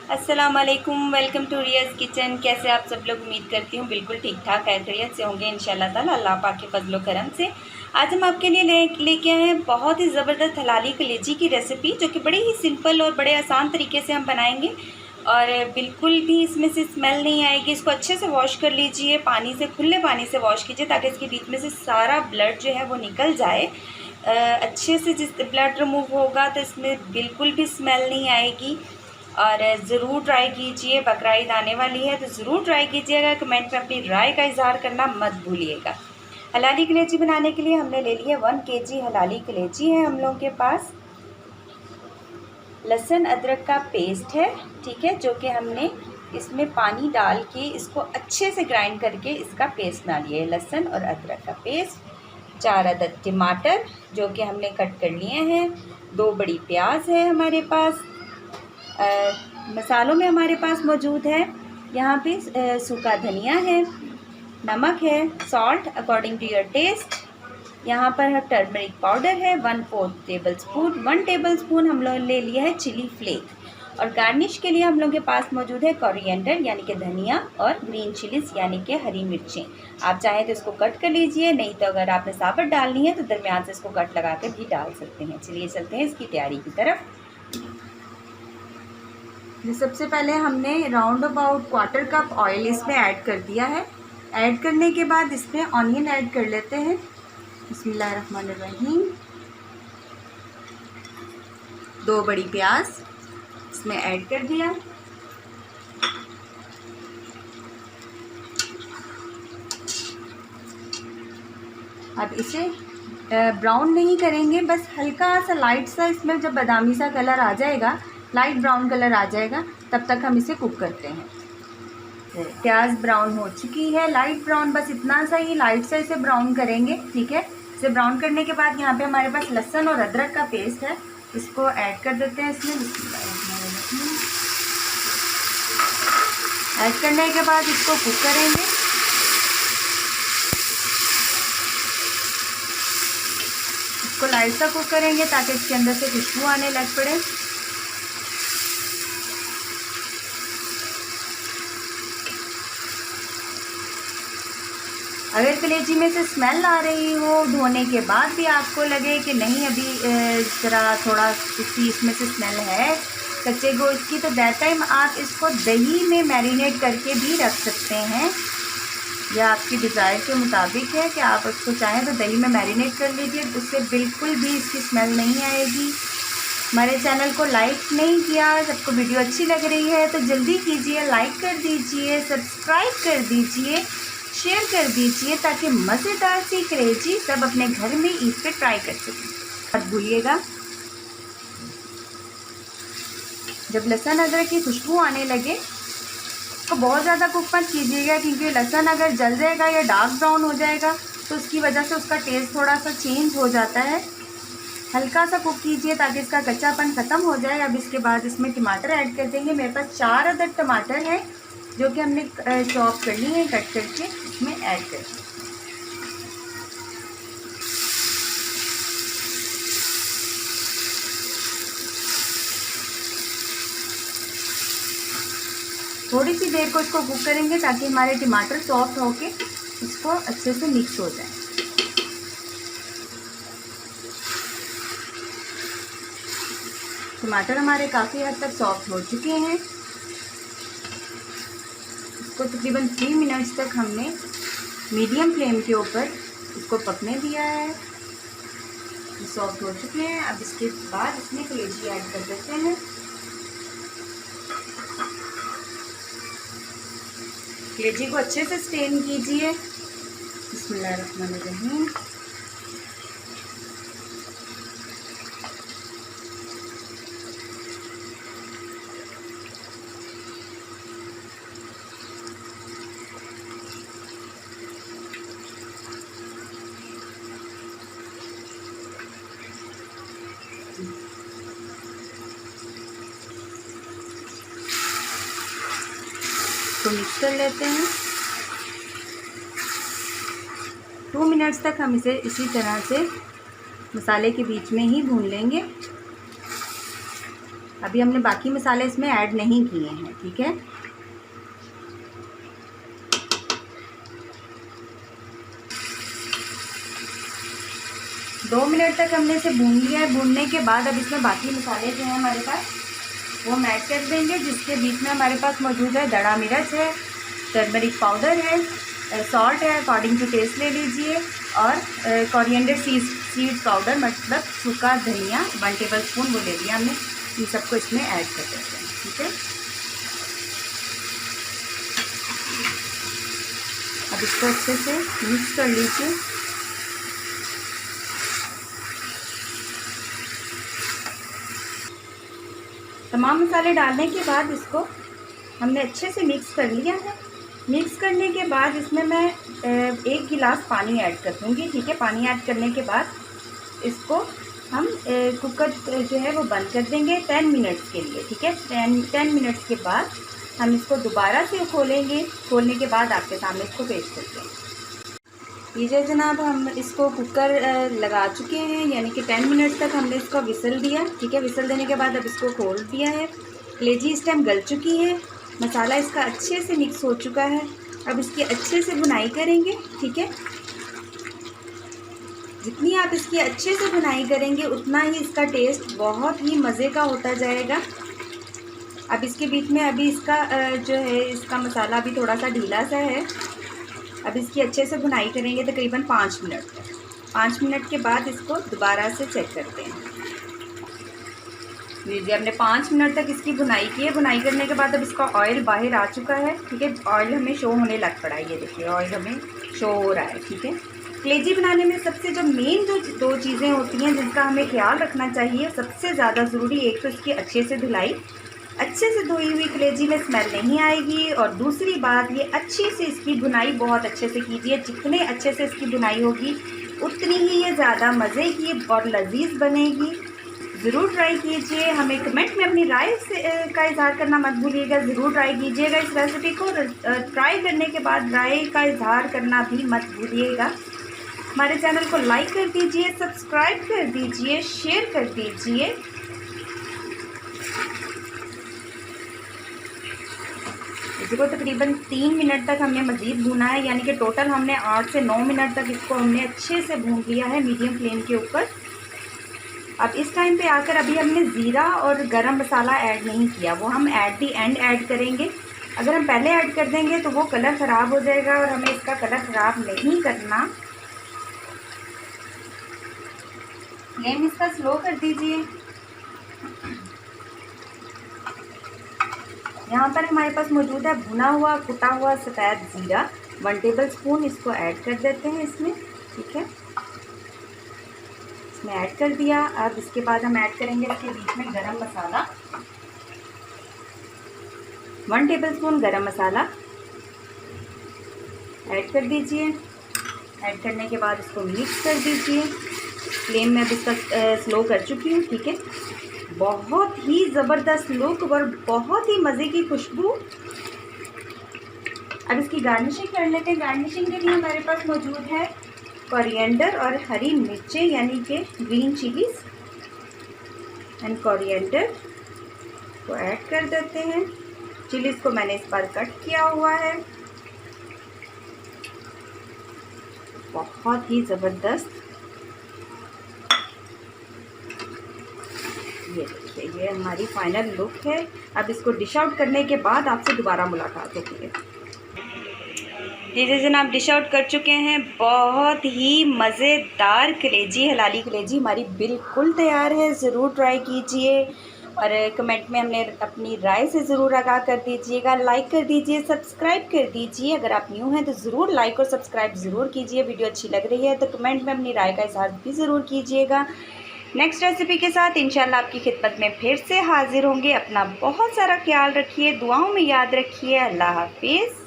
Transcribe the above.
अस्सलाम वालेकुम, welcome to Riyaz kitchen. कैसे आप सब लोग? उम्मीद करती हूँ बिल्कुल ठीक ठाक खैरियत से होंगे इंशाल्लाह ताला, अल्लाह पाक के फजलो करम से। आज हम आपके लिए लेके आए हैं बहुत ही ज़बरदस्त हलाली कलेजी की रेसिपी, जो कि बड़ी ही सिंपल और बड़े आसान तरीके से हम बनाएंगे और बिल्कुल भी इसमें से स्मेल नहीं आएगी। इसको अच्छे से वॉश कर लीजिए, पानी से, खुले पानी से वॉश कीजिए ताकि इसके बीच में से सारा ब्लड जो है वो निकल जाए अच्छे से। जिस ब्लड रिमूव होगा तो इसमें बिल्कुल भी स्मेल नहीं आएगी। और ज़रूर ट्राई कीजिए, बकरा ईद आने वाली है तो ज़रूर ट्राई कीजिएगा। कमेंट में अपनी राय का इज़हार करना मत भूलिएगा। हलाली कलेजी बनाने के लिए हमने ले लिया 1 केजी हलाली कलेजी है हम लोगों के पास। लहसुन अदरक का पेस्ट है, ठीक है, जो कि हमने इसमें पानी डाल के इसको अच्छे से ग्राइंड करके इसका पेस्ट बना लिया है। लहसुन और अदरक का पेस्ट। 4 अदद टमाटर जो कि हमने कट कर लिए हैं। 2 बड़ी प्याज है हमारे पास। मसालों में हमारे पास मौजूद है यहाँ पे सूखा धनिया है, नमक है, salt according to your taste. यहाँ पर टर्मरिक पाउडर है 1/4 टेबल स्पून। 1 टेबल स्पून हम लोग ले लिया है चिली फ्लेक। और गार्निश के लिए हम लोग के पास मौजूद है कोरिएंडर यानी कि धनिया और ग्रीन चिलीज़ यानी कि हरी मिर्चें। आप चाहें तो इसको कट कर लीजिए, नहीं तो अगर आपने साबुत डालनी है तो दरमियान से इसको कट लगा कर भी डाल सकते हैं। चलिए चलते हैं इसकी तैयारी की तरफ। सबसे पहले हमने राउंड अबाउट 1/4 कप ऑयल इसमें ऐड कर दिया है। ऐड करने के बाद इसमें ऑनियन ऐड कर लेते हैं। बिस्मिल्लाहिर्रहमानिर्रहीम। 2 बड़ी प्याज इसमें ऐड कर दिया। अब इसे ब्राउन नहीं करेंगे, बस हल्का सा लाइट सा इसमें जब बादामी सा कलर आ जाएगा, लाइट ब्राउन कलर आ जाएगा, तब तक हम इसे कुक करते हैं। प्याज ब्राउन हो चुकी है, लाइट ब्राउन, बस इतना सा ही लाइट सा इसे ब्राउन करेंगे, ठीक है। इसे ब्राउन करने के बाद यहाँ पे हमारे पास लहसुन और अदरक का पेस्ट है, इसको ऐड कर देते हैं इसमें। ऐड करने के बाद इसको कुक करेंगे। इसको लाइट सा कुक करेंगे ताकि इसके अंदर से खुशबू आने लग पड़े। अगर कलेजी में से स्मेल आ रही हो धोने के बाद भी आपको लगे कि नहीं अभी ज़रा थोड़ा सी इसमें से स्मेल है कच्चे गोश्त की, तो दैट टाइम आप इसको दही में मैरिनेट करके भी रख सकते हैं। यह आपकी डिज़ायर के मुताबिक है कि आप उसको चाहें तो दही में मैरिनेट कर लीजिए, उससे बिल्कुल भी इसकी स्मेल नहीं आएगी। हमारे चैनल को लाइक नहीं किया, सबको वीडियो अच्छी लग रही है तो जल्दी कीजिए, लाइक कर दीजिए, सब्सक्राइब कर दीजिए, शेयर कर दीजिए ताकि मज़ेदार सी कलेजी सब अपने घर में ईद पे ट्राई कर सकें। मत भूलिएगा, जब लहसुन अदरक की खुशबू आने लगे तो बहुत ज़्यादा कुक मत कीजिएगा, क्योंकि लहसुन अगर जल जाएगा या डार्क ब्राउन हो जाएगा तो उसकी वजह से उसका टेस्ट थोड़ा सा चेंज हो जाता है। हल्का सा कुक कीजिए ताकि इसका कच्चापन ख़त्म हो जाए। अब इसके बाद इसमें टमाटर ऐड कर देंगे। मेरे पास 4 अदद टमाटर है जो कि हमने चॉप कर ली है, कट करके इसमें ऐड कर दें। थोड़ी सी देर को इसको कुक करेंगे ताकि हमारे टमाटर सॉफ्ट होके इसको अच्छे से मिक्स हो जाए। टमाटर हमारे काफ़ी हद तक सॉफ्ट हो चुके हैं। इसको तकरीबन 3 मिनट्स तक हमने मीडियम फ्लेम के ऊपर इसको पकने दिया है। सॉफ्ट हो चुके हैं। अब इसके बाद इसमें कलेजी ऐड कर देते हैं। कलेजी को अच्छे से स्टेन कीजिए। बिस्मिल्लाहिर्रहमानिर्रहीम। तो मिक्स कर लेते हैं। 2 मिनट्स तक हम इसे इसी तरह से मसाले के बीच में ही भून लेंगे। अभी हमने बाकी मसाले इसमें ऐड नहीं किए हैं, ठीक है। दो मिनट तक हमने इसे भून लिया है। भूनने के बाद अब इसमें बाकी मसाले जो हैं हमारे पास वो हम ऐड कर देंगे, जिसके बीच में हमारे पास मौजूद है दड़ा मिर्च है, टर्मरिक पाउडर है, सॉल्ट है, अकॉर्डिंग टू टेस्ट ले लीजिए, और कोरिएंडर सीड पाउडर मतलब सूखा धनिया 1 टेबल स्पून वो ले लिया हमने। इन सबको इसमें ऐड कर देते हैं, ठीक है। अब इसको अच्छे से मिक्स कर लीजिए। तमाम मसाले डालने के बाद इसको हमने अच्छे से मिक्स कर लिया है। मिक्स करने के बाद इसमें मैं 1 गिलास पानी ऐड कर दूँगी, ठीक है। पानी ऐड करने के बाद इसको हम कुकर जो है वो बंद कर देंगे 10 मिनट्स के लिए, ठीक है। 10 मिनट्स के बाद हम इसको दोबारा से खोलेंगे। खोलने के बाद आपके सामने इसको पेश करते हैं। लीजिए जनाब, हम इसको कुकर लगा चुके हैं, यानी कि 10 मिनट तक हमने इसको विसल दिया, ठीक है। विसल देने के बाद अब इसको खोल दिया है। कलेजी इस टाइम गल चुकी है, मसाला इसका अच्छे से मिक्स हो चुका है। अब इसकी अच्छे से भुनाई करेंगे, ठीक है। जितनी आप इसकी अच्छे से भुनाई करेंगे उतना ही इसका टेस्ट बहुत ही मज़े का होता जाएगा। अब इसके बीच में अभी इसका जो है इसका मसाला अभी थोड़ा सा ढीला सा है। अब इसकी अच्छे से भुनाई करेंगे तकरीबन 5 मिनट तक। 5 मिनट के बाद इसको दोबारा से चेक करते हैं। लीजिए, हमने 5 मिनट तक इसकी भुनाई की है। भुनाई करने के बाद अब इसका ऑयल बाहर आ चुका है, ठीक है। ऑयल हमें शो होने लग पड़ा है, ये देखिए ऑयल हमें शो हो रहा है, ठीक है। कलेजी बनाने में सबसे जो मेन जो 2 चीज़ें होती हैं जिनका हमें ख्याल रखना चाहिए, सबसे ज़्यादा ज़रूरी, एक तो इसकी अच्छे से धुलाई, अच्छे से धोई हुई कलेजी में स्मेल नहीं आएगी, और दूसरी बात ये अच्छी से इसकी भुनाई बहुत अच्छे से कीजिए। जितने अच्छे से इसकी भुनाई होगी उतनी ही ये ज़्यादा मज़े की और लजीज बनेगी। ज़रूर ट्राई कीजिए। हमें कमेंट में अपनी राय का इज़हार करना मत भूलिएगा। ज़रूर ट्राई कीजिएगा इस रेसिपी को। ट्राई करने के बाद राय का इज़हार करना भी मत भूलिएगा। हमारे चैनल को लाइक कर दीजिए, सब्सक्राइब कर दीजिए, शेयर कर दीजिए। इसको तकरीबन 3 मिनट तक हमने मज़ीद भूना है, यानी कि टोटल हमने 8 से 9 मिनट तक इसको हमने अच्छे से भून लिया है मीडियम फ्लेम के ऊपर। अब इस टाइम पे आकर अभी हमने ज़ीरा और गरम मसाला ऐड नहीं किया, वो हम एट दी एंड ऐड करेंगे। अगर हम पहले ऐड कर देंगे तो वो कलर ख़राब हो जाएगा, और हमें इसका कलर ख़राब नहीं करना। फ्लेम इसका स्लो कर दीजिए। यहाँ पर हमारे पास मौजूद है भुना हुआ कुटा हुआ सफ़ेद ज़ीरा 1 टेबल स्पून। इसको ऐड कर देते हैं इसमें, ठीक है। इसमें ऐड कर दिया। अब इसके बाद हम ऐड करेंगे इसके बीच में गरम मसाला 1 टेबल स्पून गरम मसाला ऐड कर दीजिए। ऐड करने के बाद इसको मिक्स कर दीजिए। फ्लेम में अब इसका स्लो कर चुकी हूँ, ठीक है। बहुत ही ज़बरदस्त लुक और बहुत ही मज़े की खुशबू। अब इसकी गार्निशिंग कर लेते हैं। गार्निशिंग के लिए हमारे पास मौजूद है कोरिएंडर और हरी मिर्चें, यानी कि ग्रीन चिलीज एंड कोरिएंडर को ऐड कर देते हैं। चिलीज को मैंने इस बार कट किया हुआ है। बहुत ही ज़बरदस्त। ये देखिए, ये हमारी फाइनल लुक है। अब इसको डिश आउट करने के बाद आपसे दोबारा मुलाकात होती है। जी जनाब, डिश आउट कर चुके हैं। बहुत ही मज़ेदार कलेजी, हलाली कलेजी हमारी बिल्कुल तैयार है। ज़रूर ट्राई कीजिए और कमेंट में हमने अपनी राय से ज़रूर आगाह कर दीजिएगा। लाइक कर दीजिए, सब्सक्राइब कर दीजिए। अगर आप न्यू हैं तो ज़रूर लाइक और सब्सक्राइब ज़रूर कीजिए। वीडियो अच्छी लग रही है तो कमेंट में अपनी राय का इज़हार भी ज़रूर कीजिएगा। नेक्स्ट रेसिपी के साथ इंशाल्लाह आपकी खिदमत में फिर से हाजिर होंगे। अपना बहुत सारा ख्याल रखिए, दुआओं में याद रखिए। अल्लाह हाफिज़।